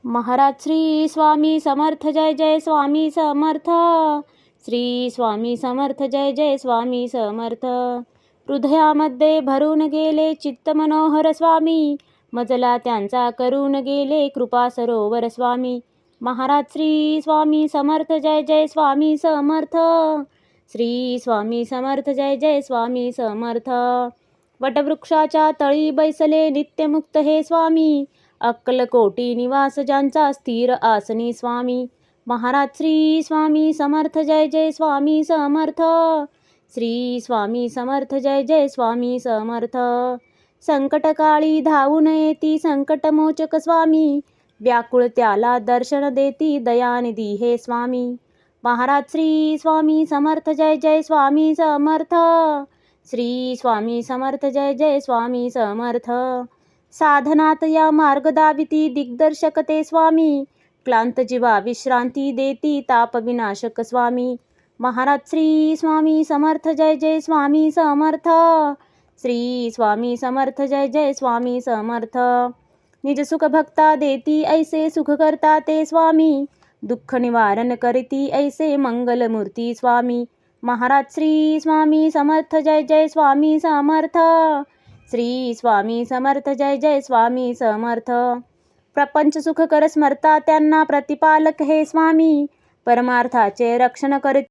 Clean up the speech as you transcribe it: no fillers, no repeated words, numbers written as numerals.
महाराज श्री स्वामी समर्थ जय जय स्वामी समर्थ. श्री स्वामी समर्थ जय जय स्वामी समर्थ. हृदयामध्ये भरून गेले चित्त मनोहर स्वामी, मजला त्यांचा करून गेले कृपा सरोवर स्वामी. महाराज श्री स्वामी समर्थ जय जय स्वामी समर्थ. श्री स्वामी समर्थ जय जय स्वामी समर्थ. वटवृक्षाच्या तळी बैसले नित्यमुक्त हे स्वामी, अक्कलकोटी निवास ज्यांचा स्थिर आसनी स्वामी. महाराज श्री स्वामी समर्थ जय जय स्वामी समर्थ. श्री स्वामी समर्थ जय जय स्वामी समर्थ. संकटकाळी धावून येती संकटमोचक स्वामी, व्याकुळ त्याला दर्शन देती दयानिधी हे स्वामी. महाराज श्री स्वामी समर्थ जय जय स्वामी समर्थ. श्री स्वामी समर्थ जय जय स्वामी समर्थ. साधनात या मार्ग दाविती दिग्दर्शक ते स्वामी, क्लांत जीवा विश्रांती देती ताप विनाशक स्वामी. महाराज श्री स्वामी समर्थ जय जय स्वामी समर्थ. श्री स्वामी समर्थ जय जय स्वामी समर्थ. निज सुख भक्ता देती ऐसे सुख करता ते स्वामी, दुःख निवारण करती ऐसे मंगलमूर्ती स्वामी. महाराज श्री स्वामी समर्थ जय जय स्वामी समर्थ. श्री स्वामी समर्थ जय जय स्वामी समर्थ. प्रपंच सुख कर स्मरता त्यांना प्रतिपालक हे स्वामी, परमार्थाचे रक्षण करती